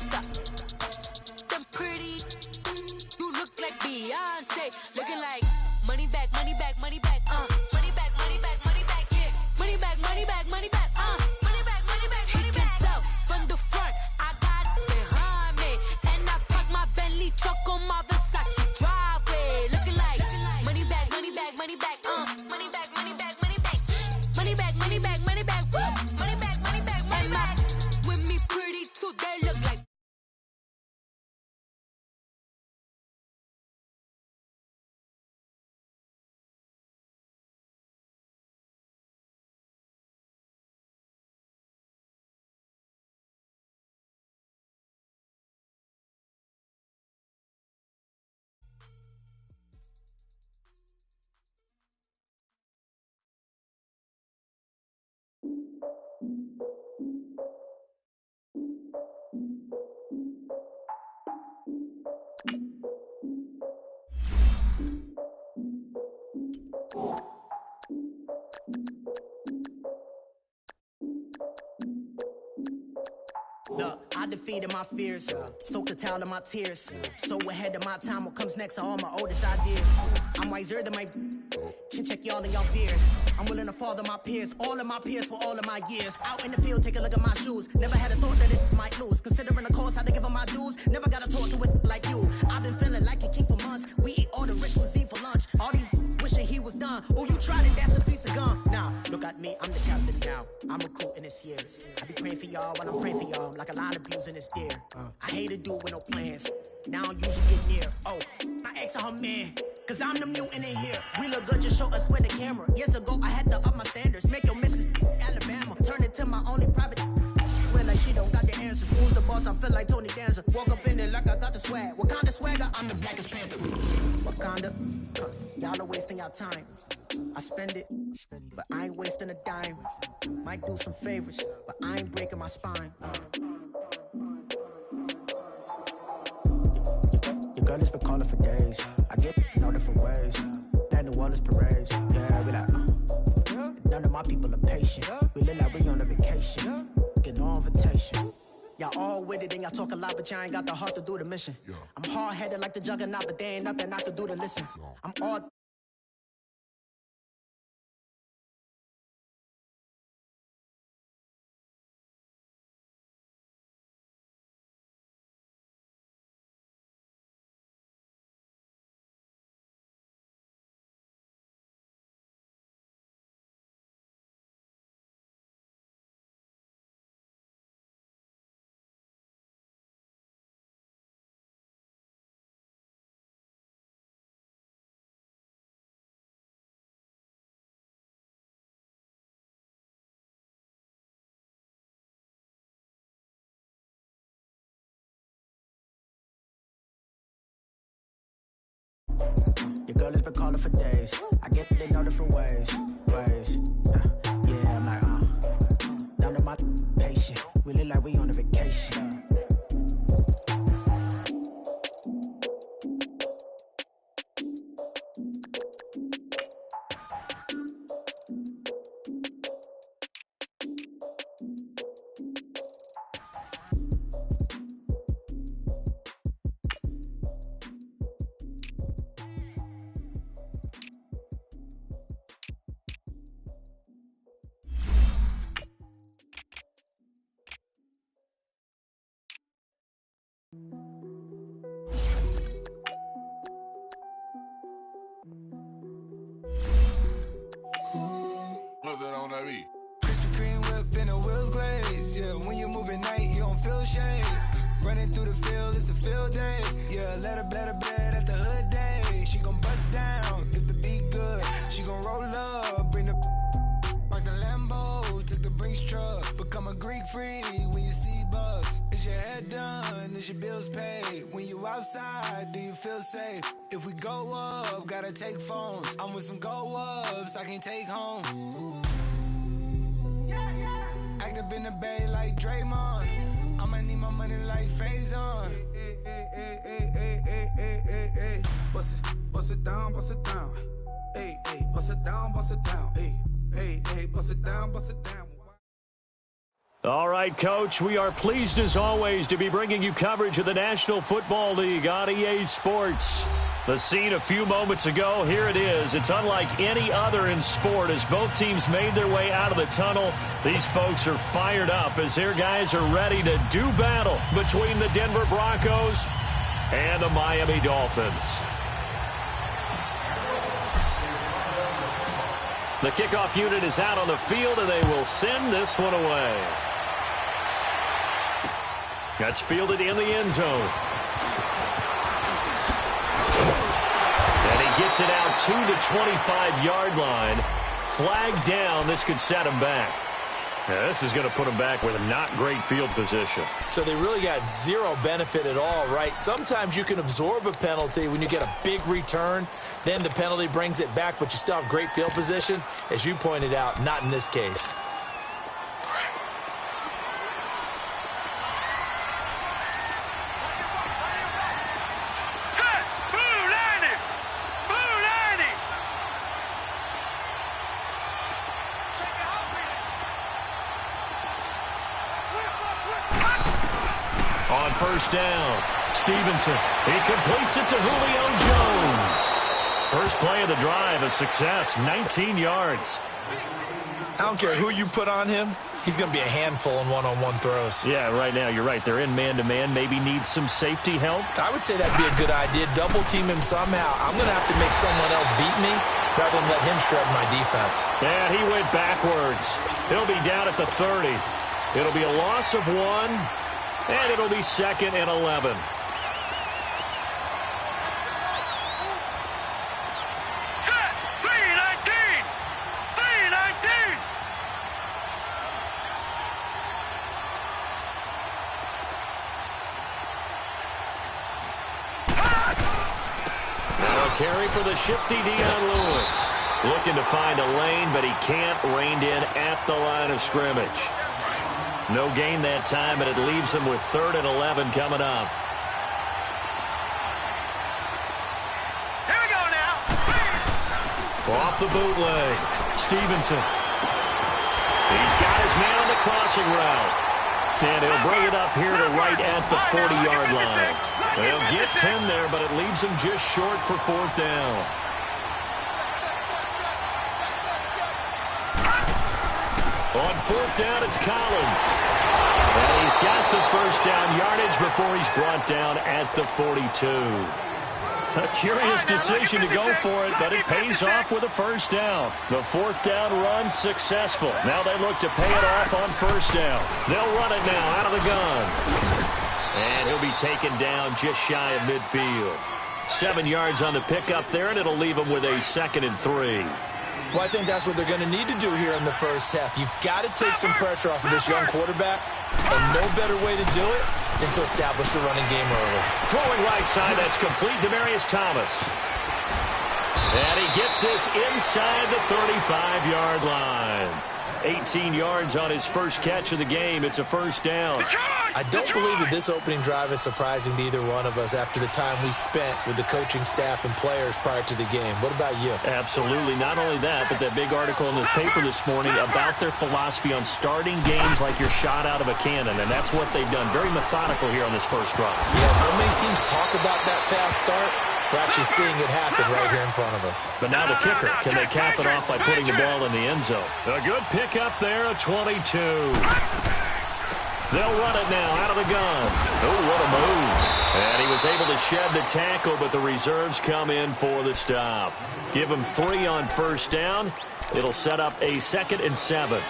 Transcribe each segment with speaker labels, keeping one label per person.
Speaker 1: It's up. Them pretty, you look like Beyonce. Looking like money back, money back, money back, money back, money back, money back, yeah. Money back, money back, money back, money back, money back, money back. He can tell from the front, I got it behind me. And I park my Bentley truck on my Versace driveway. Looking like money back, money back, money back, money back, money back, money back. Money back, money back, money back, money back, money back, money back. With me pretty too, they look like.
Speaker 2: Look, I defeated my fears, soaked the towel of my tears. So ahead of my time, what comes next are all my oldest ideas. I'm wiser than my chin check y'all in y'all beard. I'm willing to father my peers, all of my peers for all of my years. Out in the field, take a look at my shoes. Never had a thought that it might lose. Considering the cost, how to give them my dues. Never got to talk to it like you. I've been feeling like a king for months. We eat all the rich cuisine for lunch. All these wishing he was done. Oh, you tried it, that's a piece of gum. Now, look at me, I'm the captain now. I'm recruiting this year. I be praying for y'all while I'm praying for y'all. Like a lot of abusing this deer. I hate to do with no plans. Now I usually get near. Oh, my ex on her man. Cause I'm the mutant in here. We look good, just show us where the camera. Years ago, I had to up my standards. Make your missus Alabama. Turn it to my only private. Swear like she don't got the answers. Who's the boss? I feel like Tony Danza. Walk up in there like I got the swag. What kind of swagger? I'm the blackest panther. Wakanda. Y'all are wasting your time. I spend it, but I ain't wasting a dime. Might do some favors, but I ain't breaking my spine. Your girl has been calling for days. I get in all different ways. That New Orleans parades. Yeah, we like, none of my people are patient. We look like we on a vacation. Get no invitation. Y'all all with it and y'all talk a lot, but y'all ain't got the heart to do the mission. I'm hard-headed like the juggernaut, but there ain't nothing I can do to listen. I'm all... Your girl has been calling for days. I get it in all different ways. Yeah, I'm like, none of my patient. We look like we on a vacation.
Speaker 3: Krispy Kreme whip and the wheels glaze. Yeah, when you move at night, you don't feel shade. Running through the field, it's a field day. Yeah, let her bed at the hood day. She gon' bust down if the beat good. She gon' roll up, bring the park the Lambo, took the Brinks truck. Become a Greek freak when you see bugs. Is your head done? Is your bills paid? When you outside, do you feel safe? If we go up, gotta take phones. I'm with some go ups, I can't take home. Act up in the bay like Draymond. I'ma need my money like Faison.
Speaker 4: Bust it down, bust it down. Hey, bust it down, bust it down. Hey, bust it down, bust it down.
Speaker 5: All right, Coach, we are pleased as always to be bringing you coverage of the National Football League on EA Sports. The scene a few moments ago, here it is. It's unlike any other in sport as both teams made their way out of the tunnel. These folks are fired up as their guys are ready to do battle between the Denver Broncos and the Miami Dolphins. The kickoff unit is out on the field, and they will send this one away. That's fielded in the end zone. And he gets it out to the 25-yard line. Flag down. This could set him back. Now, this is going to put him back with a not great field position.
Speaker 6: So they really got zero benefit at all, right? Sometimes you can absorb a penalty when you get a big return. Then the penalty brings it back, but you still have great field position. As you pointed out, not in this case.
Speaker 5: On first down, Stevenson. He completes it to Julio Jones. First play of the drive, a success, 19 yards.
Speaker 6: I don't care who you put on him. He's going to be a handful in one-on-one throws.
Speaker 5: Yeah, right now, you're right. They're in man-to-man. Maybe need some safety help.
Speaker 6: I would say that'd be a good idea. Double team him somehow. I'm going to have to make someone else beat me rather than let him shred my defense.
Speaker 5: And he went backwards. He'll be down at the 30. It'll be a loss of 1. And it'll be 2nd and 11.
Speaker 7: Set! 319! 319!
Speaker 5: Now a carry for the shifty Dion Lewis. Looking to find a lane, but he can't. Reined in at the line of scrimmage. No gain that time, and it leaves him with 3rd and 11 coming up.
Speaker 7: Here we go now.
Speaker 5: Off the bootleg. Stevenson. He's got his man on the crossing route. And he'll bring it up here to right at the 40-yard line. They'll get 10 there, but it leaves him just short for 4th down. On 4th down, it's Collins. And he's got the first down yardage before he's brought down at the 42. A curious decision to go for it, but it pays off with a first down. The 4th down run successful. Now they look to pay it off on first down. They'll run it now out of the gun. And he'll be taken down just shy of midfield. 7 yards on the pickup there, and it'll leave him with a 2nd and 3.
Speaker 6: Well, I think that's what they're going to need to do here in the first half. You've got to take some pressure off of this young quarterback, and no better way to do it than to establish the running game early.
Speaker 5: Throwing right side, that's complete. Demaryius Thomas. And he gets this inside the 35-yard line. 18 yards on his first catch of the game. It's a first down.
Speaker 6: I don't believe that this opening drive is surprising to either one of us after the time we spent with the coaching staff and players prior to the game. What about you?
Speaker 5: Absolutely. Not only that, but that big article in the paper this morning about their philosophy on starting games like you're shot out of a cannon, and that's what they've done. Very methodical here on this first drive.
Speaker 6: Yeah, so many teams talk about that fast start. We're actually seeing it happen right here in front of us.
Speaker 5: But now the kicker. Can they cap it off by putting the ball in the end zone? A good pickup there, a 22. They'll run it now out of the gun. Oh, what a move. And he was able to shed the tackle, but the reserves come in for the stop. Give him 3 on first down. It'll set up a 2nd and 7.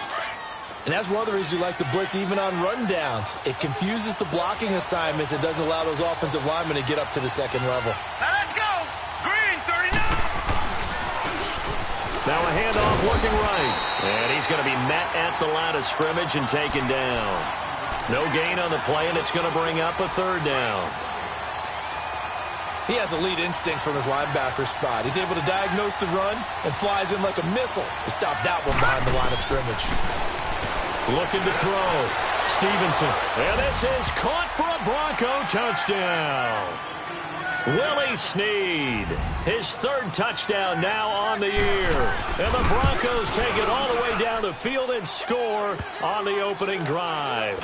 Speaker 6: And that's one of the reasons you like to blitz even on rundowns. It confuses the blocking assignments. It doesn't allow those offensive linemen to get up to the second level.
Speaker 7: Now let's go. Green 39.
Speaker 5: Now a handoff looking right. And he's going to be met at the line of scrimmage and taken down. No gain on the play, and it's going to bring up a 3rd down.
Speaker 6: He has elite instincts from his linebacker spot. He's able to diagnose the run and flies in like a missile to stop that one behind the line of scrimmage.
Speaker 5: Looking to throw. Stevenson. And this is caught for a Bronco touchdown. Willie Snead, his third touchdown now on the year. And the Broncos take it all the way down the field and score on the opening drive.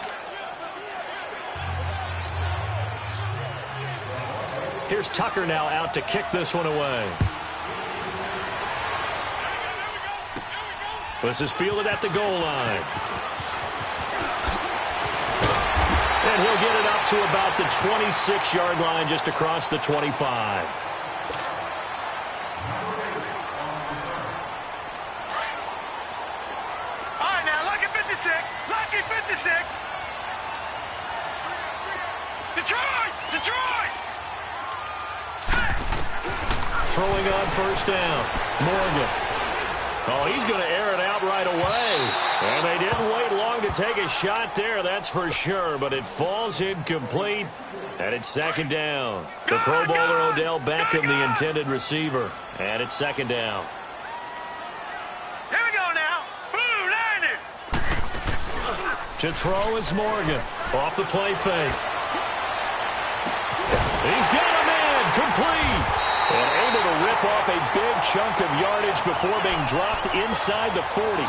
Speaker 5: Here's Tucker now out to kick this one away. This is fielded at the goal line. And he'll get it up to about the 26-yard line, just across the 25.
Speaker 7: All right, now, lucky 56. Lucky 56. Detroit! Detroit!
Speaker 5: Throwing on first down. Morgan. Oh, he's going to air it out right away. And they didn't wait long to take a shot there, that's for sure. But it falls incomplete, and it's second down. The Pro Bowler Odell Beckham, the intended receiver. And it's second down.
Speaker 7: Here we go now. Blue Niners.
Speaker 5: To throw is Morgan. Off the play fake. He's got a man. Complete. And able to rip off a big chunk of yardage before being dropped inside the 40.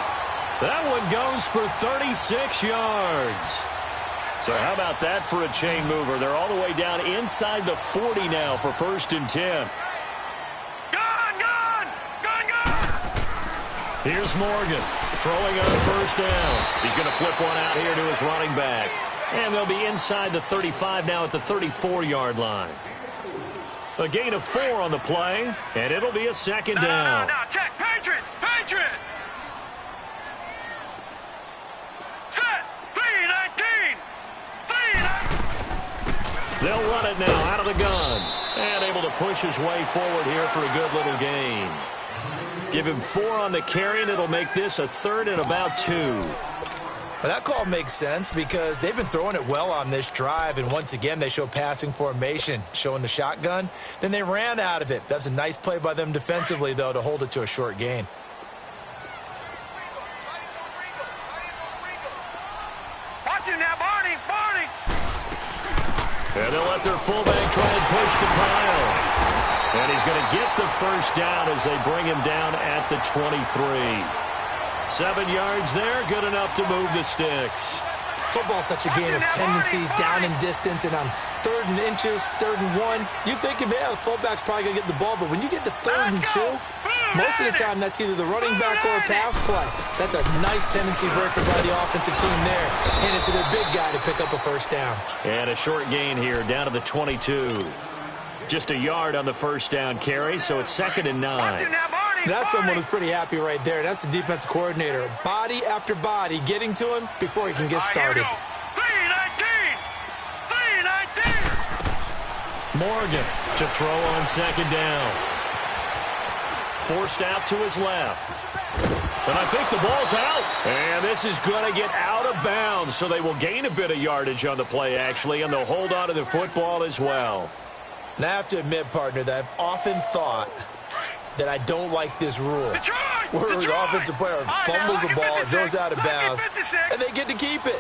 Speaker 5: That one goes for 36 yards. So how about that for a chain mover? They're all the way down inside the 40 now for 1st and 10.
Speaker 7: Gone!
Speaker 5: Here's Morgan throwing on first down. He's going to flip one out here to his running back. And they'll be inside the 35 now at the 34-yard line. A gain of 4 on the play, and it'll be a second down.
Speaker 7: No, check. Patriot! Set! 3-19!
Speaker 5: They'll run it now out of the gun. And able to push his way forward here for a good little gain. Give him 4 on the carry, and it'll make this a 3rd and about 2.
Speaker 6: Well, that call makes sense because they've been throwing it well on this drive, and once again they show passing formation, showing the shotgun. Then they ran out of it. That's a nice play by them defensively, though, to hold it to a short gain.
Speaker 7: Watch him now, Barney!
Speaker 5: And they'll let their fullback try and push the pile. And he's going to get the first down as they bring him down at the 23. 7 yards there, good enough to move the sticks.
Speaker 6: Football's such a game of tendencies, down in distance, and on 3rd and inches, 3rd and 1, you're thinking, man, the fullback's probably going to get the ball. But when you get to 3rd and 2, most of the time that's either the running back or a pass play. So that's a nice tendency breaker by the offensive team there. Hand it to their big guy to pick up a first down.
Speaker 5: And a short gain here, down to the 22. Just a yard on the first down carry, so it's 2nd and 9.
Speaker 6: That's someone who's pretty happy right there. That's the defensive coordinator. Body after body getting to him before he can get started.
Speaker 7: 3-19!
Speaker 5: Morgan to throw on second down. Forced out to his left. And I think the ball's out. And this is going to get out of bounds, so they will gain a bit of yardage on the play, actually, and they'll hold on to the football as well.
Speaker 6: Now, I have to admit, partner, that I've often thought that I don't like this rule. Where the offensive player fumbles the ball, it goes out of bounds, and they get to keep it.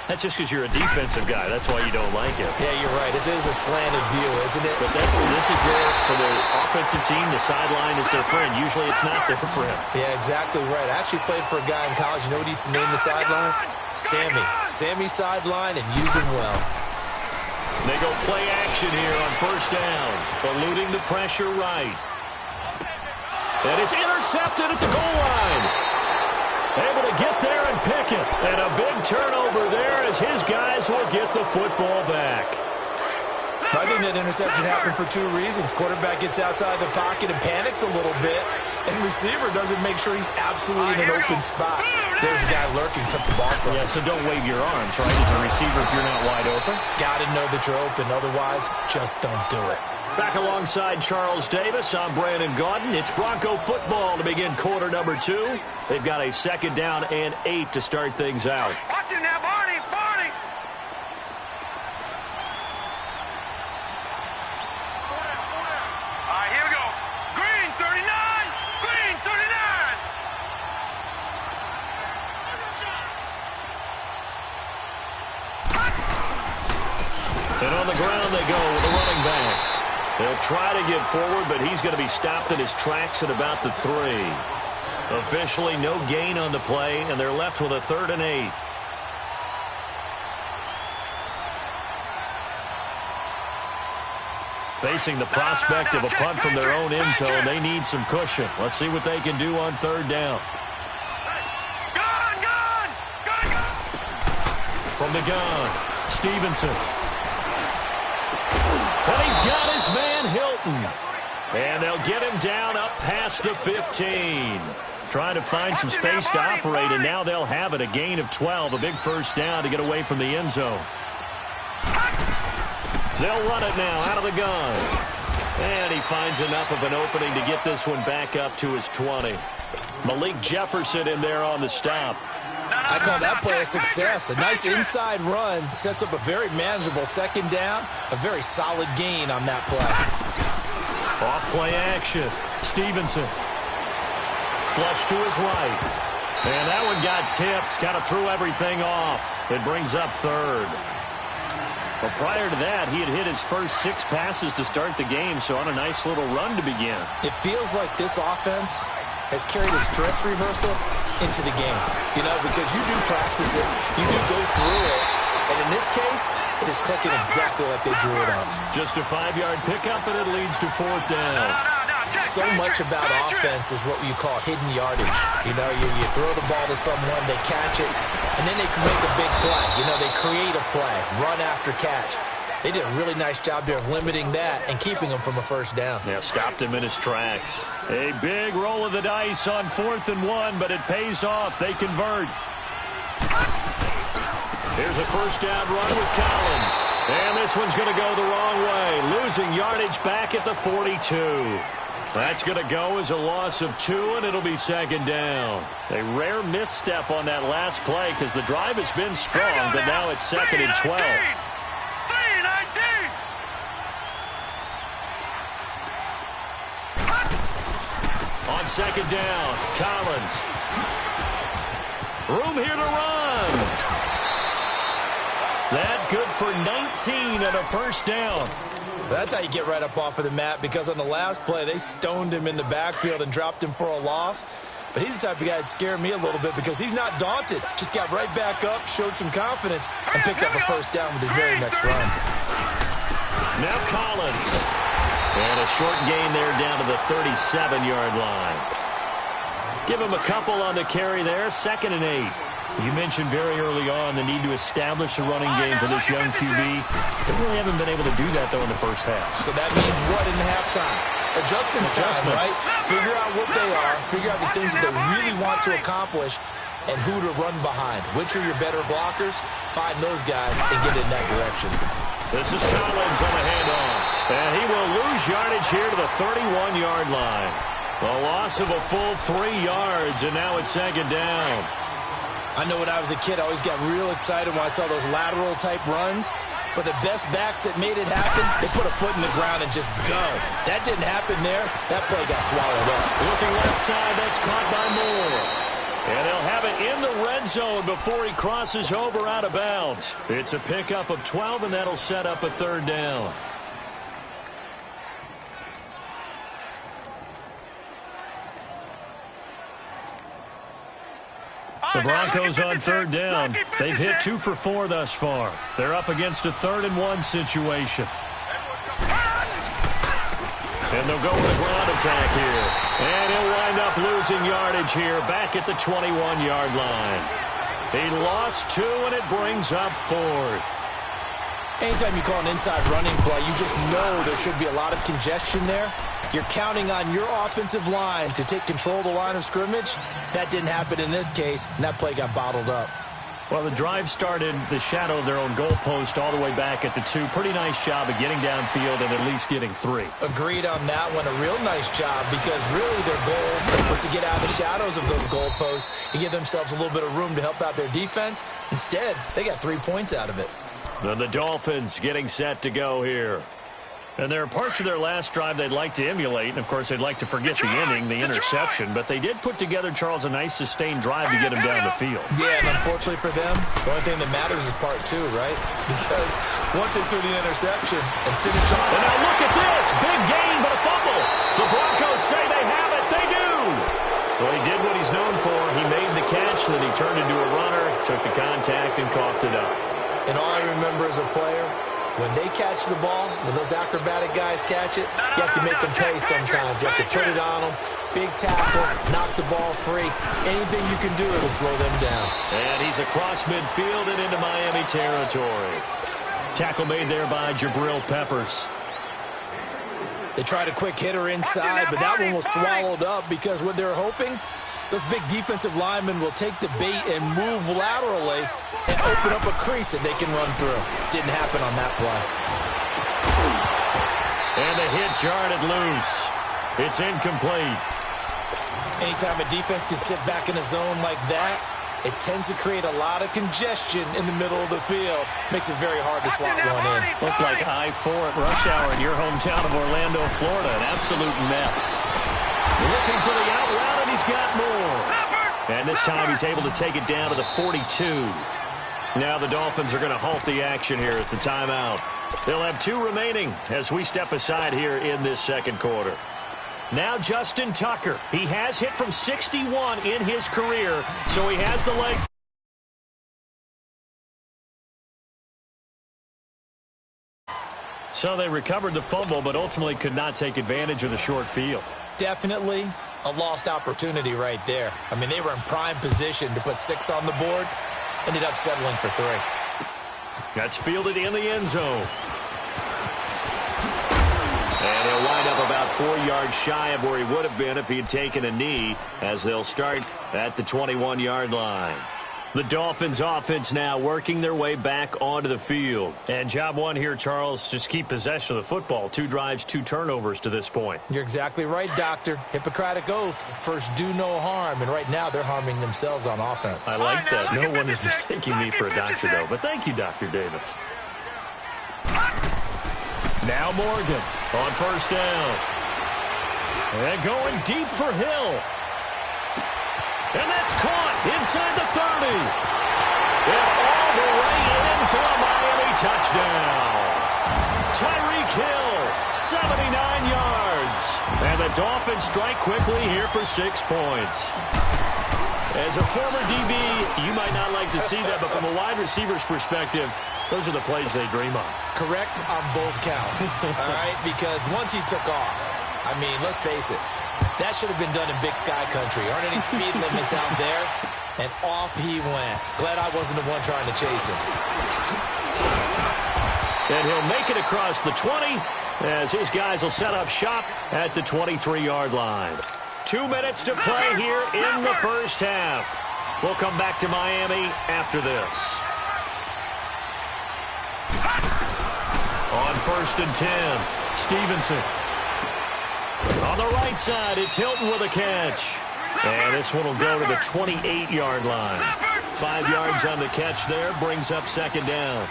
Speaker 5: That's just because you're a defensive guy. That's why you don't like it.
Speaker 6: Yeah, you're right. It is a slanted view, isn't it?
Speaker 5: But this is where, for the offensive team, the sideline is their friend. Usually it's not their friend.
Speaker 6: Yeah, exactly right. I actually played for a guy in college. You know what he used to name the sideline? Sammy. Sammy sideline, and use him well.
Speaker 5: They go play action here on first down, eluding the pressure right. And it's intercepted at the goal line. Able to get there and pick it. And a big turnover there as his guys will get the football back.
Speaker 6: I think that interception happened for 2 reasons. Quarterback gets outside the pocket and panics a little bit. And receiver doesn't make sure he's absolutely in an open spot. So there's a guy lurking, took the ball from him.
Speaker 5: Yeah, so don't wave your arms, right, as a receiver if you're not wide open.
Speaker 6: Got to know that you're open. Otherwise, just don't do it.
Speaker 5: Back alongside Charles Davis, I'm Brandon Gaudin. It's Bronco football to begin quarter number 2. They've got a 2nd down and 8 to start things out.
Speaker 7: Watch him now, Barney! All right, here we go. Green 39! Green 39!
Speaker 5: And on the ground they go with the running back. They'll try to get forward, but he's going to be stopped in his tracks at about the 3. Officially, no gain on the play, and they're left with a 3rd and 8. Facing the prospect of a punt from their own end zone, they need some cushion. Let's see what they can do on 3rd down. From the gun, Stevenson. And he's got his man Hilton. And they'll get him down up past the 15. Trying to find some space to operate, and now they'll have it. A gain of 12, a big 1st down to get away from the end zone. They'll run it now out of the gun. And he finds enough of an opening to get this one back up to his 20. Malik Jefferson in there on the stop.
Speaker 6: I call that play a success. A nice inside run sets up a very manageable 2nd down. A very solid gain on that play.
Speaker 5: Off play action. Stevenson. Flush to his right. And that one got tipped. Kind of threw everything off. It brings up 3rd. Well, prior to that, he had hit his first 6 passes to start the game, so on a nice little run to begin.
Speaker 6: It feels like this offense has carried its dress rehearsal into the game. You know, because you do practice it, you do go through it, and in this case, it is clicking exactly like they drew it up.
Speaker 5: Just a 5-yard pickup, and it leads to 4th down.
Speaker 6: So much about offense is what you call hidden yardage. You know, you throw the ball to someone, they catch it, and then they can make a big play. You know, they create a play, run after catch. They did a really nice job there of limiting that and keeping him from a 1st down.
Speaker 5: Yeah, stopped him in his tracks. A big roll of the dice on 4th and 1, but it pays off. They convert. Here's a 1st down run with Collins. And this one's going to go the wrong way. Losing yardage back at the 42. That's going to go as a loss of 2, and it'll be 2nd down. A rare misstep on that last play because the drive has been strong, but now it's 2nd and 12. On 2nd down, Collins. Room here to run. That good for 19 and a 1st down.
Speaker 6: That's how you get right up off of the mat, because on the last play, they stoned him in the backfield and dropped him for a loss. But he's the type of guy that scared me a little bit because he's not daunted. Just got right back up, showed some confidence, and picked up a 1st down with his very next run.
Speaker 5: Now Collins. And a short gain there down to the 37-yard line. Give him a couple on the carry there. 2nd and 8. You mentioned very early on the need to establish a running game for this young QB. They really haven't been able to do that, though, in the 1st half.
Speaker 6: So that means what in halftime? Adjustments time, right? Figure out what they are. Figure out the things that they really want to accomplish and who to run behind. Which are your better blockers? Find those guys and get in that direction.
Speaker 5: This is Collins on the handoff. And he will lose yardage here to the 31-yard line. A loss of a full 3 yards, and now it's 2nd down.
Speaker 6: I know when I was a kid, I always got real excited when I saw those lateral-type runs. But the best backs that made it happen, they put a foot in the ground and just go. That didn't happen there. That play got swallowed up.
Speaker 5: Looking left side, that's caught by Moore. And he'll have it in the red zone before he crosses over out of bounds. It's a pickup of 12, and that'll set up a 3rd down. The Broncos on 3rd down. They've hit 2 for 4 thus far. They're up against a 3rd and 1 situation. And they'll go with a ground attack here. And he'll wind up losing yardage here back at the 21-yard line. He lost 2, and it brings up 4th.
Speaker 6: Anytime you call an inside running play, you just know there should be a lot of congestion there. You're counting on your offensive line to take control of the line of scrimmage. That didn't happen in this case, and that play got bottled up.
Speaker 5: Well, the drive started the shadow of their own goalpost all the way back at the 2. Pretty nice job of getting downfield and at least getting 3.
Speaker 6: Agreed on that one. A real nice job because really their goal was to get out of the shadows of those goalposts and give themselves a little bit of room to help out their defense. Instead, they got 3 points out of it.
Speaker 5: And the Dolphins getting set to go here. And there are parts of their last drive they'd like to emulate. And, of course, they'd like to forget the inning, the interception. But they did put together, Charles, a nice sustained drive to get him down the field.
Speaker 6: Yeah, and unfortunately for them, the only thing that matters is part two, right? Because once they threw the interception and finished on...
Speaker 5: And now look at this. Big gain, but a fumble. The Broncos say they have it. They do. Well, he did what he's known for. He made the catch, then he turned into a runner, took the contact, and coughed it up.
Speaker 6: And all I remember as a player, when they catch the ball, when those acrobatic guys catch it, you have to make them pay sometimes. You have to put it on them, big tackle, knock the ball free. Anything you can do to slow them down.
Speaker 5: And he's across midfield and into Miami territory. Tackle made there by Jabril Peppers.
Speaker 6: They tried a quick hitter inside, but that one was swallowed up because what they're hoping, those big defensive linemen will take the bait and move laterally and open up a crease that they can run through. Didn't happen on that play.
Speaker 5: And the hit jarred it loose. It's incomplete.
Speaker 6: Anytime a defense can sit back in a zone like that, it tends to create a lot of congestion in the middle of the field. Makes it very hard to slot one in.
Speaker 5: Looked like I-4 at rush hour in your hometown of Orlando, Florida. An absolute mess. Looking for the out route, and he's got more. And this time he's able to take it down to the 42. Now the Dolphins are going to halt the action here. It's a timeout. They'll have 2 remaining as we step aside here in this second quarter. Now Justin Tucker. He has hit from 61 in his career, so he has the leg. So they recovered the fumble, but ultimately could not take advantage of the short field.
Speaker 6: Definitely a lost opportunity right there. I mean, they were in prime position to put 6 on the board. Ended up settling for 3.
Speaker 5: That's fielded in the end zone. And he'll wind up about 4 yards shy of where he would have been if he had taken a knee, as they'll start at the 21-yard line. The Dolphins offense now working their way back onto the field. And job one here, Charles, just keep possession of the football. 2 drives, 2 turnovers to this point.
Speaker 6: You're exactly right, Doctor. Hippocratic oath. First, do no harm. And right now, they're harming themselves on offense.
Speaker 5: I like that. No one is mistaking me for a doctor, though. But thank you, Dr. Davis. Now Morgan on first down. And going deep for Hill. And that's caught inside the 30. And all the way in for a Miami touchdown. Tyreek Hill, 79 yards. And the Dolphins strike quickly here for 6 points. As a former DB, you might not like to see that, but from a wide receiver's perspective, those are the plays they dream of.
Speaker 6: Correct on both counts, all right? Because once he took off, I mean, let's face it, that should have been done in Big Sky Country. Aren't any speed limits out there? And off he went. Glad I wasn't the one trying to chase him.
Speaker 5: And he'll make it across the 20 as his guys will set up shop at the 23-yard line. 2 minutes to play here in the first half. We'll come back to Miami after this. On first and 10, Stevenson. On the right side, it's Hilton with a catch. And this one will go to the 28-yard line. 5 yards on the catch there, brings up second down.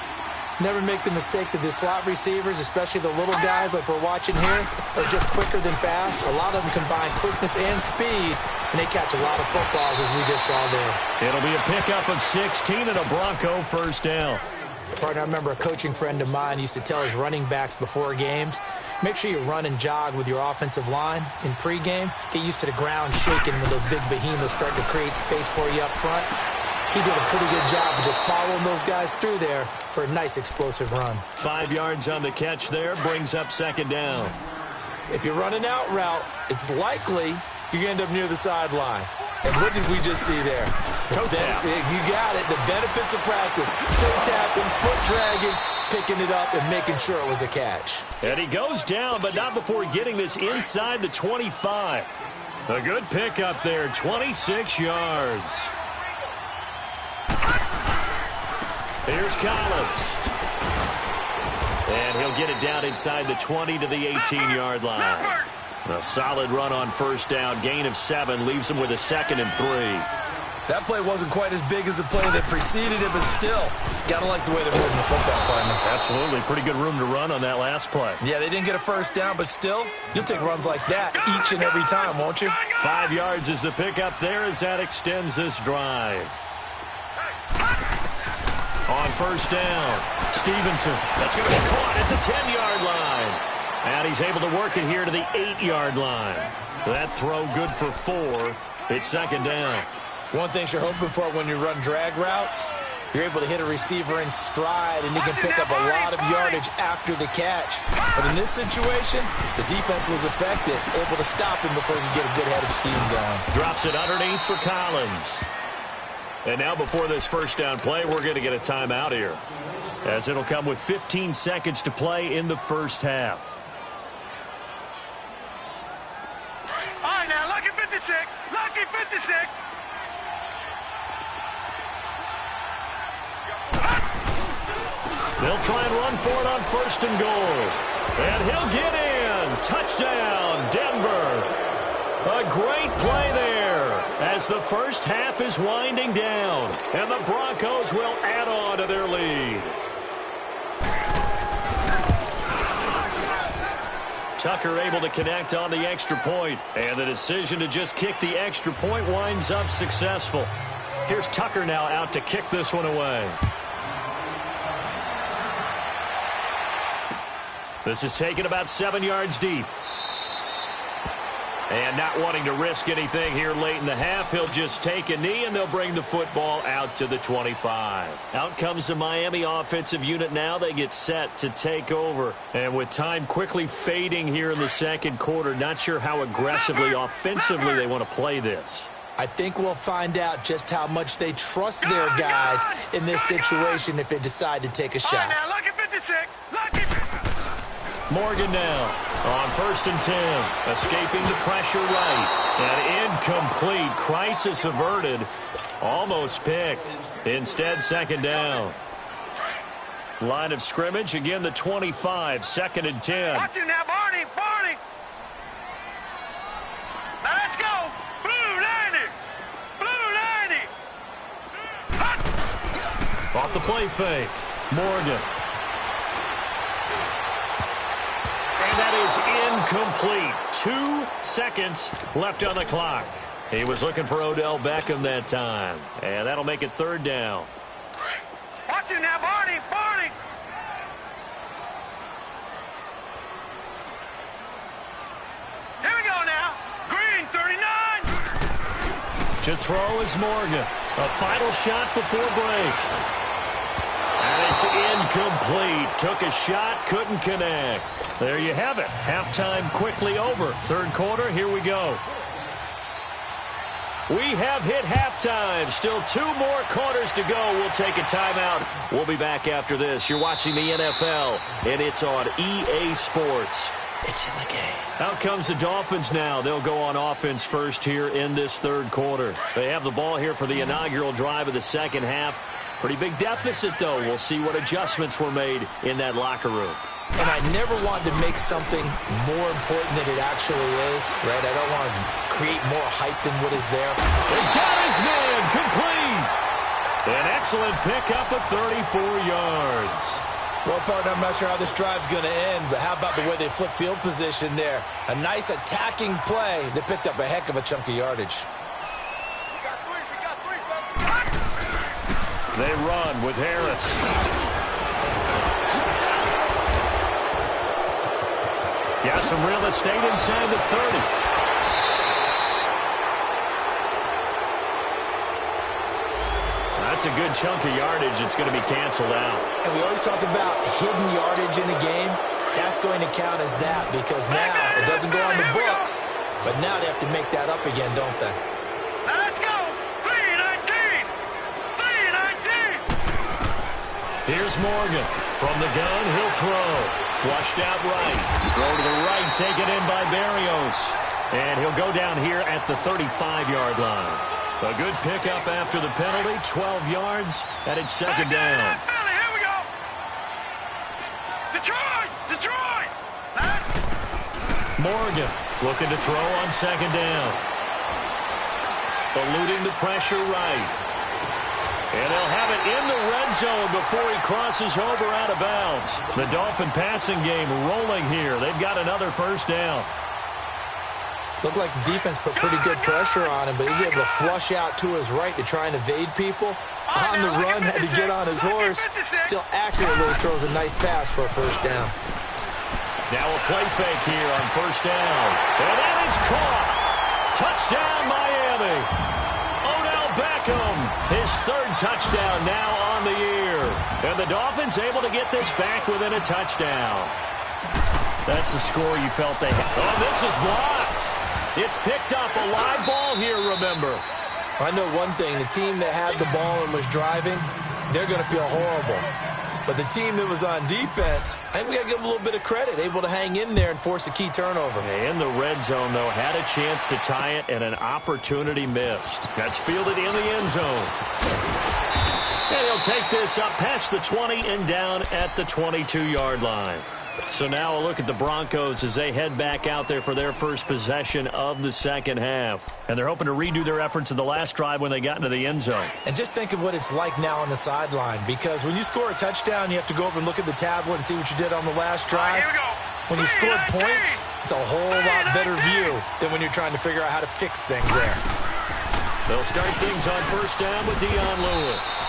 Speaker 6: Never make the mistake that the slot receivers, especially the little guys like we're watching here, are just quicker than fast. A lot of them combine quickness and speed, and they catch a lot of footballs, as we just saw there.
Speaker 5: It'll be a pickup of 16 and a Bronco first down.
Speaker 6: Partner, I remember a coaching friend of mine used to tell his running backs before games, make sure you run and jog with your offensive line in pregame. Get used to the ground shaking when those big behemoths start to create space for you up front. He did a pretty good job of just following those guys through there for a nice explosive run.
Speaker 5: 5 yards on the catch there, brings up second down.
Speaker 6: If you're running out route, it's likely you're going to end up near the sideline. And what did we just see there?
Speaker 5: Toe tap.
Speaker 6: You got it. The benefits of practice. Toe tapping, foot dragging, picking it up, and making sure it was a catch.
Speaker 5: And he goes down, but not before getting this inside the 25. A good pickup there, 26 yards. Here's Collins. And he'll get it down inside the 20 to the 18-yard line. A solid run on first down. Gain of 7 leaves him with a 2nd and 3.
Speaker 6: That play wasn't quite as big as the play that preceded it, but still, got to like the way they're moving the football, partner.
Speaker 5: Absolutely. Pretty good room to run on that last play.
Speaker 6: Yeah, they didn't get a first down, but still, you'll take runs like that each and every time, won't you?
Speaker 5: 5 yards is the pickup there as that extends this drive. On first down, Stevenson. That's going to be caught at the 10-yard line. And he's able to work it here to the 8-yard line. That throw good for 4. It's second down.
Speaker 6: One thing you're hoping for when you run drag routes, you're able to hit a receiver in stride, and he can pick up a lot of yardage after the catch. But in this situation, the defense was effective, able to stop him before he could get a good head of steam going.
Speaker 5: Drops it underneath for Collins. And now before this first down play, we're going to get a timeout here, as it'll come with 15 seconds to play in the first half.
Speaker 7: All right, now, lucky 56. Lucky 56.
Speaker 5: They'll try and run for it on first and goal. And he'll get in. Touchdown, Denver. A great play there as the first half is winding down. And the Broncos will add on to their lead. Tucker able to connect on the extra point. And the decision to just kick the extra point winds up successful. Here's Tucker now out to kick this one away. This is taken about 7 yards deep. And not wanting to risk anything here late in the half, he'll just take a knee, and they'll bring the football out to the 25. Out comes the Miami offensive unit now. They get set to take over. And with time quickly fading here in the second quarter, not sure how aggressively, offensively they want to play this.
Speaker 6: I think we'll find out just how much they trust their guys in this situation if they decide to take a shot.
Speaker 7: Now, lucky 56. Lucky.
Speaker 5: Morgan now on first and 10, escaping the pressure right, and incomplete. Crisis averted, almost picked. Instead, second down. Line of scrimmage, again the 25, second and 10.
Speaker 7: Watch it now, Barney, Barney. Now let's go. Blue 90. Blue 90.
Speaker 5: Off the play fake, Morgan. And that is incomplete. 2 seconds left on the clock. He was looking for Odell Beckham that time. And that'll make it third down.
Speaker 7: Watch it now, Barney, Barney. Here we go now. Green, 39.
Speaker 5: To throw is Morgan. A final shot before break. And it's incomplete. Took a shot, couldn't connect. There you have it. Halftime quickly over. Third quarter, here we go. We have hit halftime. Still 2 more quarters to go. We'll take a timeout. We'll be back after this. You're watching the NFL, and it's on EA Sports. It's in the game. Out comes the Dolphins now. They'll go on offense first here in this third quarter. They have the ball here for the inaugural drive of the second half. Pretty big deficit, though. We'll see what adjustments were made in that locker room.
Speaker 6: And I never wanted to make something more important than it actually is, right? I don't want to create more hype than what is there.
Speaker 5: They got his man complete. An excellent pickup of 34 yards.
Speaker 6: Well, partner, I'm not sure how this drive's going to end, but how about the way they flip field position there? A nice attacking play that picked up a heck of a chunk of yardage.
Speaker 5: They run with Harris. Got some real estate inside the 30. That's a good chunk of yardage. It's going to be canceled out.
Speaker 6: And we always talk about hidden yardage in a game. That's going to count as that because now it doesn't go on the books, but now they have to make that up again, don't they?
Speaker 7: Now let's go. 319. 319.
Speaker 5: Here's Morgan. From the gun, he'll throw. Flushed out right. Throw to the right, taken in by Berrios. And he'll go down here at the 35-yard line. A good pickup after the penalty, 12 yards, and it's second down.
Speaker 7: Philly, here we go. Detroit, Detroit.
Speaker 5: Morgan looking to throw on second down. eluding the pressure right. And they'll have it in the red zone before he crosses over out of bounds. The Dolphin passing game rolling here. They've got another first down.
Speaker 6: Looked like the defense put pretty good pressure on him, but he's able to flush out to his right to try and evade people. On the run, had to get on his horse. Still accurately throws a nice pass for a first down.
Speaker 5: Now a play fake here on first down. And that is caught. Touchdown, Miami. Odell Beckham, his third touchdown now on the year. And the Dolphins able to get this back within a touchdown. That's the score you felt they had. Oh, this is blocked. It's picked up. A live ball here, remember.
Speaker 6: I know one thing. The team that had the ball and was driving, they're going to feel horrible. But the team that was on defense, I think we got to give them a little bit of credit, able to hang in there and force a key turnover.
Speaker 5: In the red zone, though, had a chance to tie it and an opportunity missed. That's fielded in the end zone. And he'll take this up past the 20 and down at the 22-yard line. So now a look at the Broncos as they head back out there for their first possession of the second half. And they're hoping to redo their efforts in the last drive when they got into the end zone.
Speaker 6: And just think of what it's like now on the sideline, because when you score a touchdown, you have to go over and look at the tablet and see what you did on the last drive. When you scored points, it's a whole lot better view than when you're trying to figure out how to fix things there.
Speaker 5: They'll start things on first down with Dion Lewis.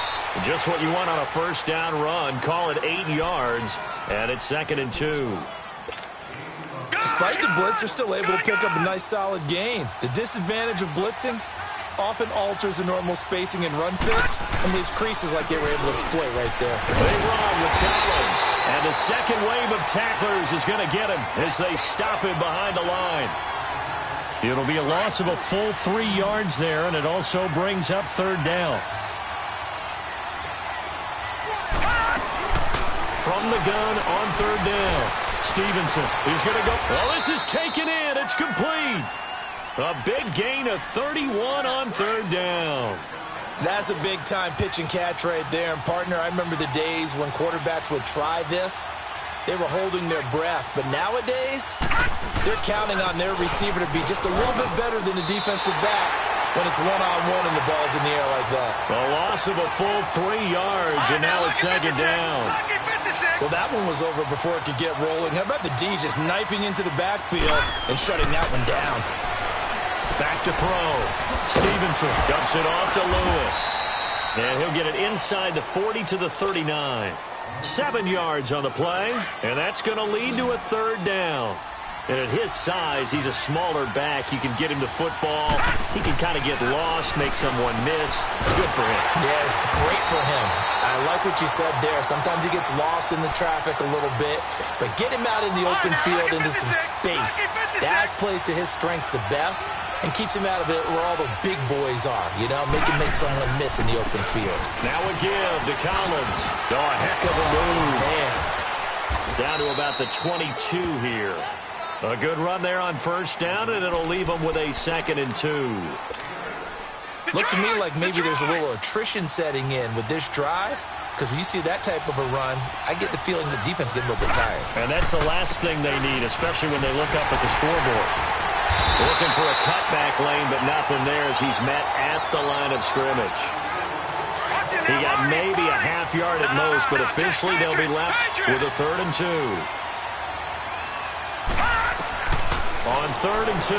Speaker 5: Just what you want on a first down run. Call it 8 yards, and it's 2nd and 2.
Speaker 6: Despite the blitz, they're still able to pick up a nice solid gain. The disadvantage of blitzing often alters the normal spacing and run fits and leaves creases like they were able to exploit right there.
Speaker 5: They run with Collins, and the second wave of tacklers is going to get him as they stop him behind the line. It'll be a loss of a full 3 yards there, and it also brings up third down. From the gun on third down. Stevenson is going to go. Well, this is taken in. It's complete. A big gain of 31 on third down.
Speaker 6: That's a big-time pitch and catch right there. And, partner, I remember the days when quarterbacks would try this. They were holding their breath. But nowadays, they're counting on their receiver to be just a little bit better than the defensive back when it's one-on-one and the ball's in the air like that.
Speaker 5: A loss of a full 3 yards, and now it's second down.
Speaker 6: Well, that one was over before it could get rolling. How about the D just knifing into the backfield and shutting that one down?
Speaker 5: Back to throw. Stevenson dumps it off to Lewis. And he'll get it inside the 40 to the 39. 7 yards on the play, and that's going to lead to a third down. And at his size, he's a smaller back. You can get him the football. He can kind of get lost, make someone miss. It's good for him.
Speaker 6: Yeah, it's great for him. I like what you said there. Sometimes he gets lost in the traffic a little bit, but get him out in the open field into some space. That plays to his strengths the best and keeps him out of it where all the big boys are, you know, make someone miss in the open field.
Speaker 5: Now a give to Collins. Oh, a heck of a move.
Speaker 6: Man.
Speaker 5: Down to about the 22 here. A good run there on first down, and it'll leave them with a 2nd and 2.
Speaker 6: Looks to me like maybe there's a little attrition setting in with this drive, because when you see that type of a run, I get the feeling the defense getting a little bit tired.
Speaker 5: And that's the last thing they need, especially when they look up at the scoreboard. Looking for a cutback lane, but nothing there as he's met at the line of scrimmage. He got maybe a half yard at most, but officially they'll be left with a 3rd and 2. On 3rd and 2,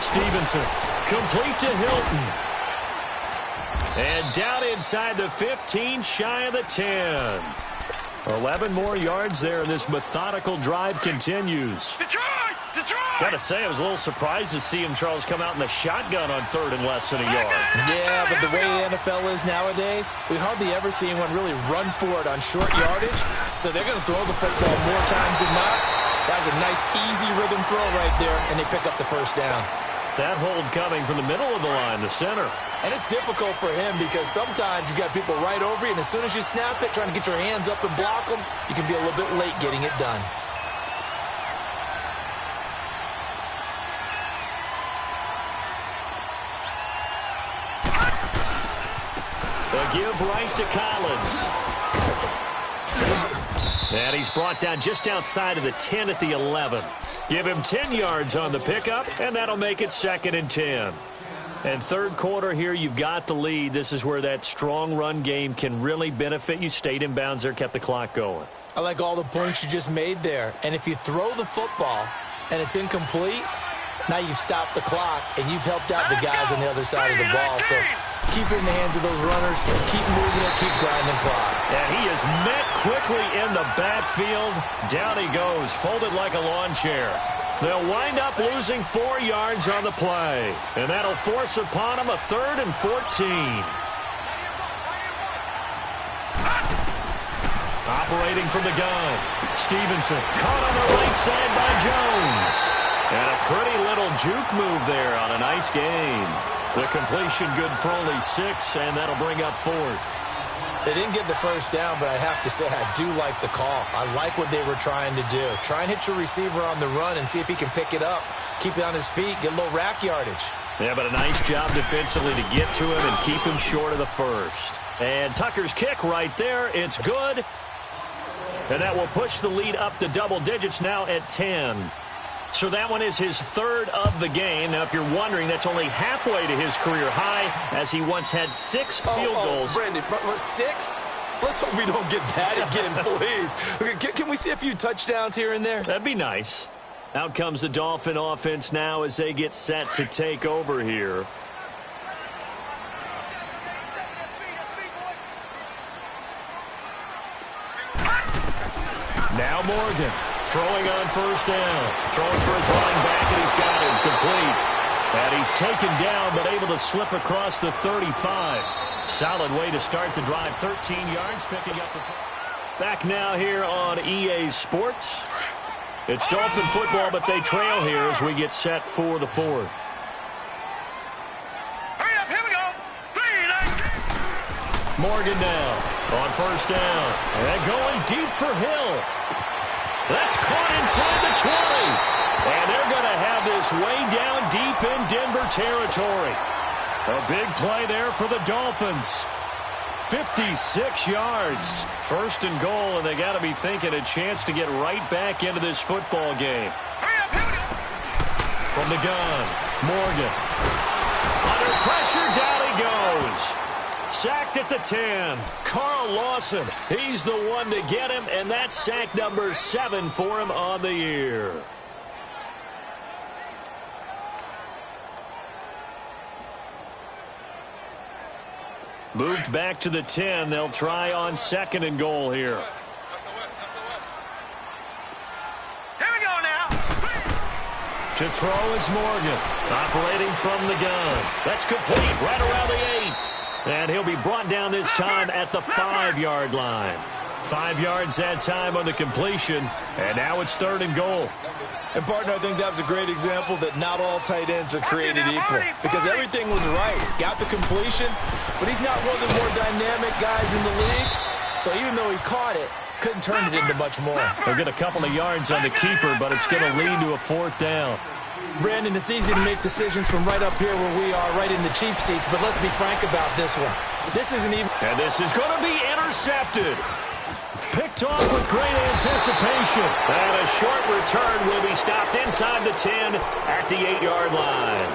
Speaker 5: Stevenson, complete to Hilton. And down inside the 15, shy of the 10. 11 more yards there, and this methodical drive continues. Got to say, I was a little surprised to see him, Charles, come out in the shotgun on 3rd and less than a yard.
Speaker 6: Yeah, but the way the NFL is nowadays, we hardly ever see anyone really run for it on short yardage. So they're going to throw the football more times than not. That was a nice, easy rhythm throw right there, and they pick up the first down.
Speaker 5: That hold coming from the middle of the line, the center.
Speaker 6: And it's difficult for him because sometimes you've got people right over you, and as soon as you snap it, trying to get your hands up and block them, you can be a little bit late getting it done.
Speaker 5: A give right to Collins. And he's brought down just outside of the 10 at the 11. Give him 10 yards on the pickup, and that'll make it 2nd and 10. And third quarter here, you've got the lead. This is where that strong run game can really benefit you. Stayed in bounds there, kept the clock going.
Speaker 6: I like all the points you just made there. And if you throw the football and it's incomplete, now you've stopped the clock and you've helped out the guys on the other side of the ball. So keep it in the hands of those runners, keep moving it, keep grinding clock.
Speaker 5: And he is met quickly in the backfield. Down he goes, folded like a lawn chair. They'll wind up losing 4 yards on the play. And that'll force upon him a 3rd and 14. Operating from the gun. Stevenson caught on the right side by Jones. And a pretty little juke move there on a nice game. The completion good for only 6, and that'll bring up 4th.
Speaker 6: They didn't get the first down, but I have to say I do like the call. I like what they were trying to do. Try and hit your receiver on the run and see if he can pick it up. Keep it on his feet, get a little rack yardage.
Speaker 5: Yeah, but a nice job defensively to get to him and keep him short of the first. And Tucker's kick right there. It's good. And that will push the lead up to double digits now at 10. So that one is his 3rd of the game. Now, if you're wondering, that's only halfway to his career high, as he once had 6 field goals.
Speaker 6: Brandon, 6? Let's hope we don't get that again, please. Okay, can we see a few touchdowns here and there?
Speaker 5: That'd be nice. Out comes the Dolphin offense now as they get set to take over here. Now Morgan. Throwing on first down. Throwing for his running back, and he's got him complete. And he's taken down, but able to slip across the 35. Solid way to start the drive. 13 yards, picking up the... Back now here on EA Sports. It's Dolphin football, but they trail here as we get set for the 4th.
Speaker 7: Hurry up, here we go. 3, 19.
Speaker 5: Morgan now on first down. And going deep for Hill. That's caught inside the 20. And they're going to have this way down deep in Denver territory. A big play there for the Dolphins. 56 yards. 1st and goal, and they got to be thinking a chance to get right back into this football game.
Speaker 7: Hurry up, here we go.
Speaker 5: From the gun, Morgan. Under pressure, down he goes. Sacked at the 10. Carl Lawson, he's the one to get him, and that's sack number 7 for him on the year. Moved back to the 10. They'll try on 2nd and goal here.
Speaker 7: Here we go now.
Speaker 5: To throw is Morgan. Operating from the gun. That's complete right around the 8. And he'll be brought down this time at the 5-yard line. 5 yards that time on the completion. And now it's 3rd and goal.
Speaker 6: And, partner, I think that was a great example that not all tight ends are created equal. Because everything was right. Got the completion, but he's not one of the more dynamic guys in the league. So even though he caught it, couldn't turn it into much more.
Speaker 5: They'll get a couple of yards on the keeper, but it's going to lead to a 4th down.
Speaker 6: Brandon, it's easy to make decisions from right up here where we are, right in the cheap seats, but let's be frank about this one. This isn't even...
Speaker 5: And this is going to be intercepted. Picked off with great anticipation. And a short return will be stopped inside the 10 at the 8-yard line.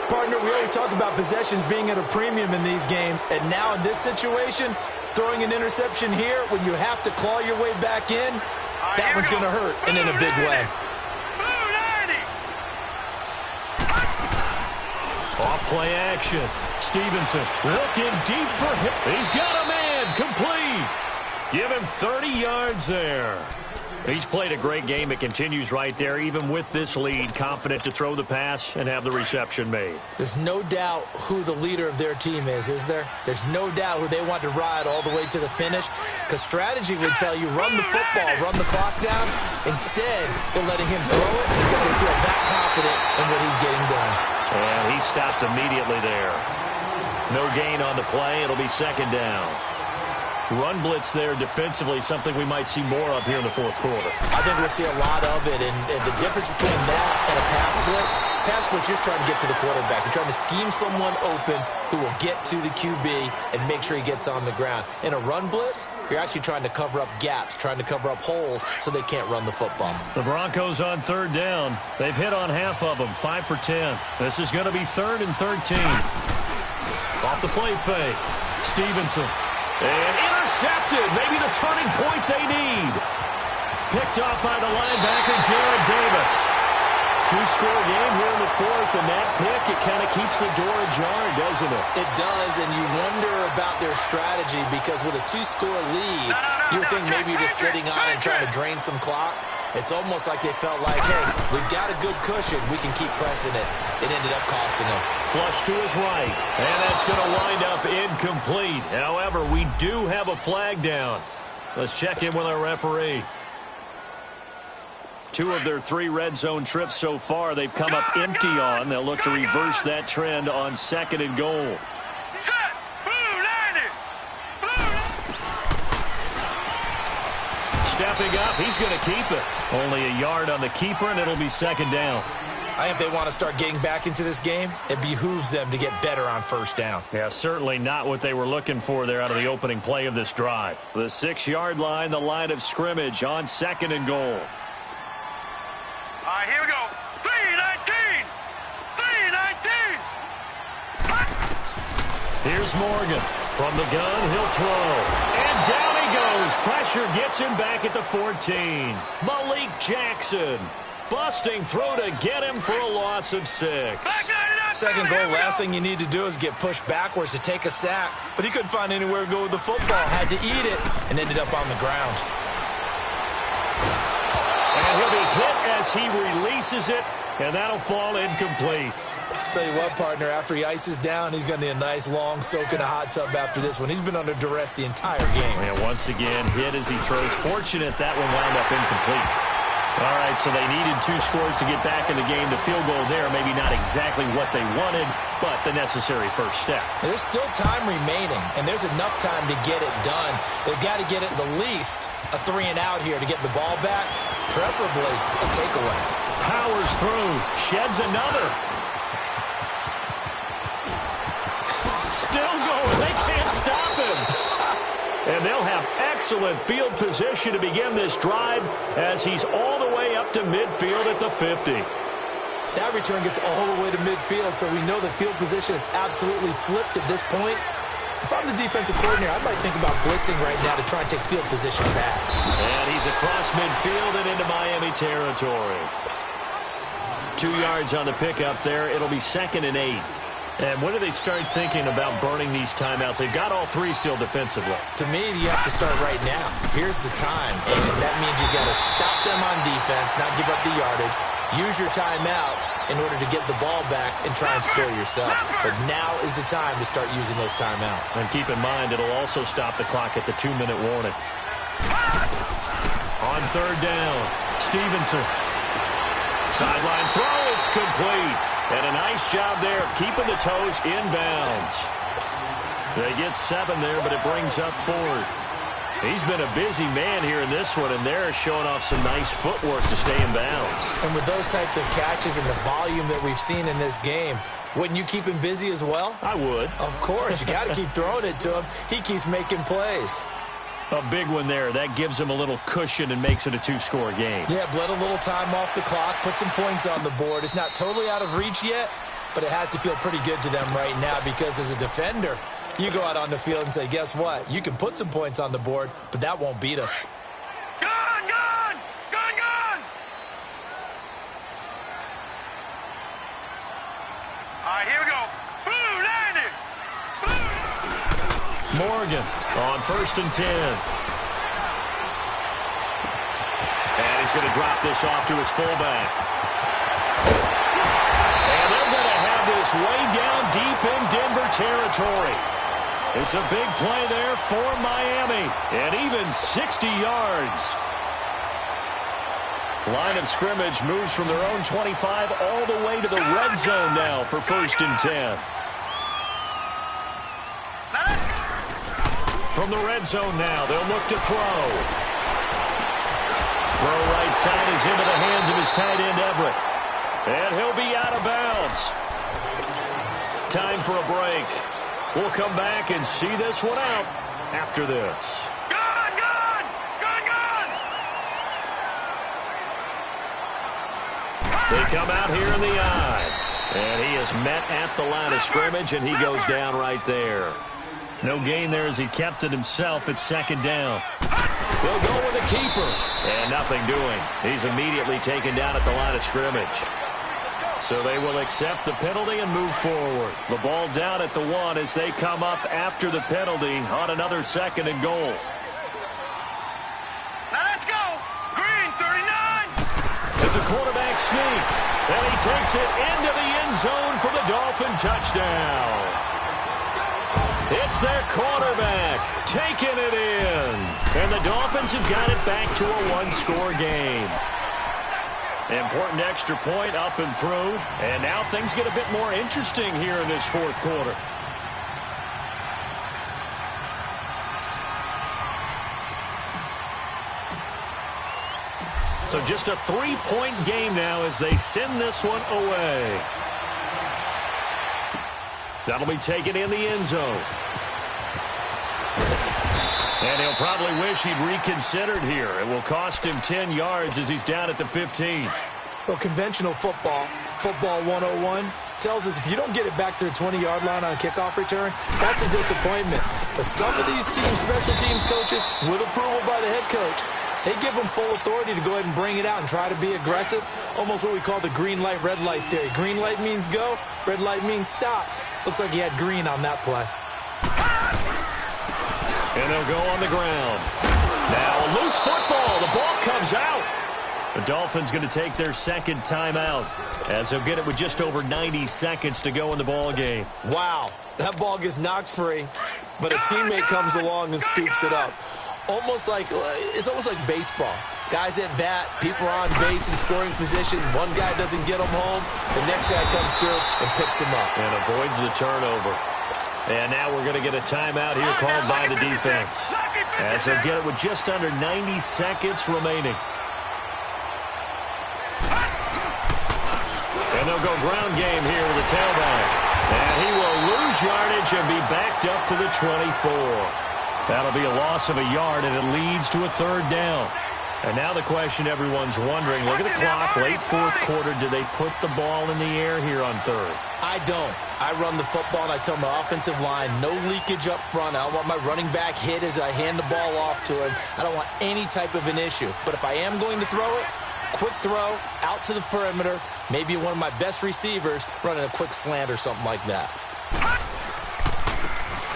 Speaker 6: Partner, we always talk about possessions being at a premium in these games, and now in this situation, throwing an interception here when you have to claw your way back in, that one's going to hurt, and in a big way.
Speaker 5: Off play action. Stevenson looking deep for him. He's got a man complete. Give him 30 yards there. He's played a great game. It continues right there, even with this lead, confident to throw the pass and have the reception made.
Speaker 6: There's no doubt who the leader of their team is there? There's no doubt who they want to ride all the way to the finish, because strategy would tell you run the football, run the clock down. Instead, they're letting him throw it because they feel that confident in what he's getting done.
Speaker 5: And he stopped immediately there. No gain on the play. It'll be 2nd down. Run blitz there defensively, something we might see more of here in the fourth quarter.
Speaker 6: I think we'll see a lot of it, and the difference between that and a pass blitz, you're just trying to get to the quarterback. You're trying to scheme someone open who will get to the QB and make sure he gets on the ground. In a run blitz, you're actually trying to cover up gaps, trying to cover up holes so they can't run the football.
Speaker 5: The Broncos on third down. They've hit on half of them, 5 for 10. This is going to be 3rd and 13. Off the play fake. Stevenson. And intercepted. Maybe the turning point they need. Picked off by the linebacker, Jared Davis. 2-score game here in the fourth, and that pick, it kind of keeps the door ajar, doesn't it?
Speaker 6: It does, and you wonder about their strategy because with a 2-score lead, you would think maybe you're just sitting on and trying to drain some clock. It's almost like they felt like, hey, we've got a good cushion. We can keep pressing it. It ended up costing them.
Speaker 5: Flush to his right, and that's going to wind up incomplete. However, we do have a flag down. Let's check in with our referee. 2 of their 3 red zone trips so far, they've come up empty on. They'll look to reverse that trend on 2nd and goal.
Speaker 7: Set. Blue 90. Blue.
Speaker 5: Stepping up, he's going to keep it. Only a yard on the keeper, and it'll be 2nd down.
Speaker 6: I think if they want to start getting back into this game, it behooves them to get better on 1st down.
Speaker 5: Yeah, certainly not what they were looking for there out of the opening play of this drive. The 6-yard line, the line of scrimmage on 2nd and goal.
Speaker 7: All right, here we go. 319. 319.
Speaker 5: Here's Morgan. From the gun, he'll throw. And down he goes. Pressure gets him back at the 14. Malik Jackson. Busting through to get him for a loss of 6.
Speaker 6: 2nd goal, last thing you need to do is get pushed backwards to take a sack. But he couldn't find anywhere to go with the football. Had to eat it and ended up on the ground.
Speaker 5: And he'll be hit as he releases it, and that'll fall incomplete.
Speaker 6: Tell you what, partner, after he ices down, he's going to need a nice long soak in a hot tub after this one. He's been under duress the entire game.
Speaker 5: And once again, hit as he throws. Fortunate that one wound up incomplete. All right, so they needed 2 scores to get back in the game. The field goal there, maybe not exactly what they wanted, but the necessary first step.
Speaker 6: There's still time remaining, and there's enough time to get it done. They've got to get it the least a 3-and-out here to get the ball back, preferably a takeaway.
Speaker 5: Powers through, sheds another. Still going. They can't stop him. And they'll have excellent field position to begin this drive as he's all the way up to midfield at the 50.
Speaker 6: That return gets all the way to midfield, so we know the field position is absolutely flipped at this point. If I'm the defensive coordinator, I might think about blitzing right now to try and take field position back.
Speaker 5: And he's across midfield and into Miami territory. 2 yards on the pickup there. It'll be 2nd and 8. And when do they start thinking about burning these timeouts? They've got all 3 still defensively.
Speaker 6: To me, you have to start right now. Here's the time. And that means you've got to stop them on defense, not give up the yardage. Use your timeouts in order to get the ball back and try and score yourself. But now is the time to start using those timeouts.
Speaker 5: And keep in mind, it'll also stop the clock at the 2-minute warning. On 3rd down, Stevenson. Sideline throw, it's complete. And a nice job there of keeping the toes inbounds. They get 7 there, but it brings up 4th. He's been a busy man here in this one, and they're showing off some nice footwork to stay in bounds.
Speaker 6: And with those types of catches and the volume that we've seen in this game, wouldn't you keep him busy as well?
Speaker 5: I would.
Speaker 6: Of course. You got to keep throwing it to him. He keeps making plays.
Speaker 5: A big one there. That gives him a little cushion and makes it a 2-score game.
Speaker 6: Yeah, bled a little time off the clock, put some points on the board. It's not totally out of reach yet, but it has to feel pretty good to them right now because as a defender, you go out on the field and say, guess what? You can put some points on the board, but that won't beat us.
Speaker 7: Gun, gun! Gun, gun! All right, here we go. Blue 90! Blue.
Speaker 5: Morgan on 1st and 10. And he's going to drop this off to his fullback. And they're going to have this way down deep in Denver territory. It's a big play there for Miami. And even 60 yards. Line of scrimmage moves from their own 25 all the way to the red zone now for 1st and 10. From the red zone now, they'll look to throw. Throw right side is into the hands of his tight end, Everett. And he'll be out of bounds. Time for a break. We'll come back and see this one out after this. They come out here in the eye. And he is met at the line of scrimmage, and he goes down right there. No gain there as he kept it himself at second down. They'll go with a keeper. And nothing doing. He's immediately taken down at the line of scrimmage. So they will accept the penalty and move forward. The ball down at the 1 as they come up after the penalty on another 2nd and goal.
Speaker 7: Now let's go. Green, 39.
Speaker 5: It's a quarterback sneak. And he takes it into the end zone for the Dolphin touchdown. It's their quarterback taking it in. And the Dolphins have got it back to a 1-score game. Important extra point up and through. And now things get a bit more interesting here in this 4th quarter. So just a 3-point game now as they send this one away. That'll be taken in the end zone. And he'll probably wish he'd reconsidered here. It will cost him 10 yards as he's down at the 15.
Speaker 6: Well, conventional football 101, tells us if you don't get it back to the 20-yard line on a kickoff return, that's a disappointment. But some of these teams, special teams coaches, with approval by the head coach, they give them full authority to go ahead and bring it out and try to be aggressive. Almost what we call the green light, red light theory. Green light means go, red light means stop. Looks like he had green on that play.
Speaker 5: And they'll go on the ground. Now a loose football. The ball comes out. The Dolphins going to take their 2nd timeout as they'll get it with just over 90 seconds to go in the ball game.
Speaker 6: Wow, that ball gets knocked free, but a teammate comes along and scoops it up. It's almost like baseball. Guys at bat, people are on base in scoring position. One guy doesn't get them home. The next guy comes through and picks him up.
Speaker 5: And avoids the turnover. And now we're going to get a timeout here called by the defense. As they'll get it with just under 90 seconds remaining. And they'll go ground game here with the tailback. And he will lose yardage and be backed up to the 24. That'll be a loss of a yard, and it leads to a 3rd down. And now the question everyone's wondering, look at the clock, late 4th quarter, do they put the ball in the air here on 3rd?
Speaker 6: I don't. I run the football, and I tell my offensive line, no leakage up front. I don't want my running back hit as I hand the ball off to him. I don't want any type of an issue. But if I am going to throw it, quick throw, out to the perimeter, maybe one of my best receivers running a quick slant or something like that.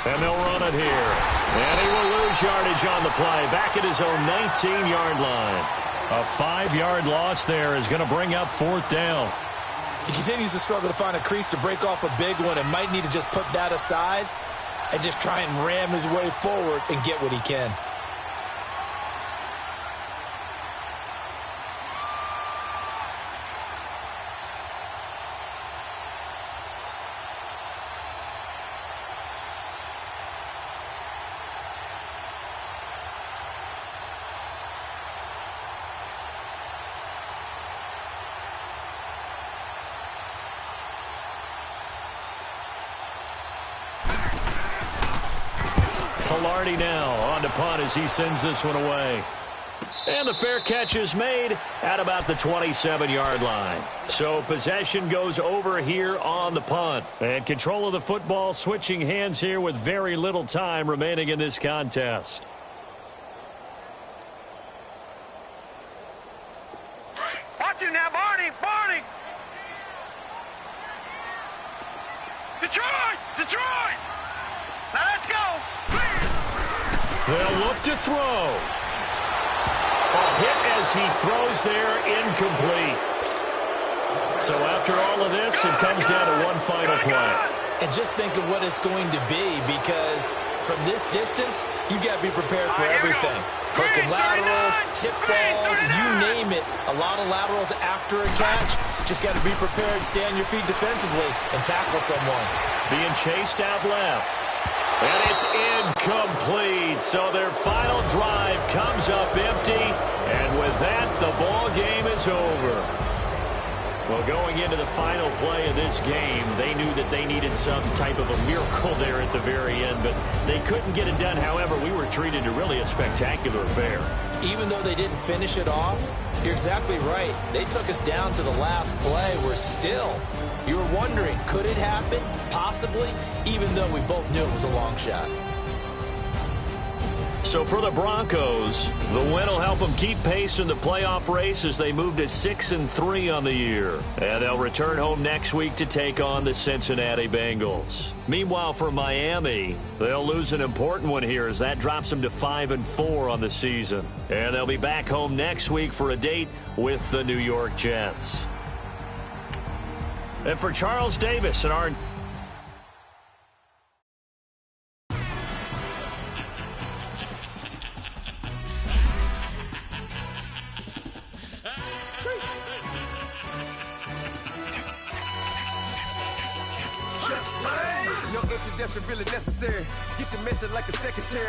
Speaker 5: And they'll run it here. And he will lose yardage on the play, back at his own 19-yard line. A 5-yard loss there is going to bring up 4th down.
Speaker 6: He continues to struggle to find a crease to break off a big one and might need to just put that aside and just try and ram his way forward and get what he can.
Speaker 5: Palardy now on to punt as he sends this one away. And the fair catch is made at about the 27-yard line. So possession goes over here on the punt. And control of the football switching hands here with very little time remaining in this contest.
Speaker 7: Watch it now, Barney. Barney. Detroit. Detroit. Now let's go.
Speaker 5: They'll look to throw. A hit as he throws there, incomplete. So after all of this, it comes down to one final play.
Speaker 6: And just think of what it's going to be, because from this distance, you've got to be prepared for everything. Hook and laterals, tip balls, you name it. A lot of laterals after a catch. Just got to be prepared, stay on your feet defensively, and tackle someone.
Speaker 5: Being chased out left. And it's incomplete. So their final drive comes up empty. And with that, the ball game is over. Well, going into the final play of this game, they knew that they needed some type of a miracle there at the very end, but they couldn't get it done. However, we were treated to really a spectacular affair. Even though they didn't finish it off, you're exactly right. They took us down to the last play. We're still, you were wondering, could it happen? Possibly, even though we both knew it was a long shot. So for the Broncos, the win will help them keep pace in the playoff race as they move to 6-3 on the year. And they'll return home next week to take on the Cincinnati Bengals. Meanwhile, for Miami, they'll lose an important one here as that drops them to 5-4 on the season. And they'll be back home next week for a date with the New York Jets. And for Charles Davis and our
Speaker 3: no introduction really necessary. Get the message like a secretary.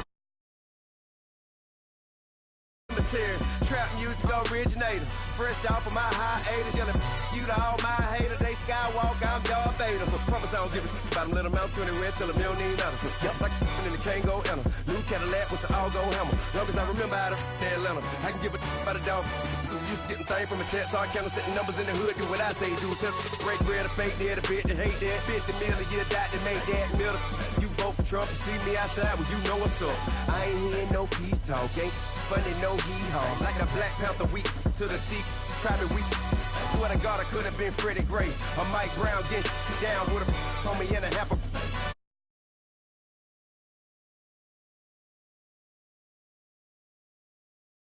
Speaker 3: Trap music originator. Fresh off of my hiatus. Yelling you to all my haters. They skywalk, I'm Darth Vader. Promise I don't give a about them. Let them out 20 red till them don't need nothing. Yep, like in the Kango enter. New Cadillac with an all-go hammer. Long as I remember out of Atlanta. I can give a about a dog. Used to getting things from a text. Hard counter setting numbers in the hood. Do what I say do. Tell break bread, a fake dead, a bit to hate that. 50 million, you die to make that middle. You vote for Trump. You see me outside when you know what's up. I ain't hearing no peace talk. Ain't funny, no hee-haw. Like a Black Panther week to the teeth. Try me weak. Swear to God, I could have been Freddie Gray. Or Mike Brown getting down with a homie and a half a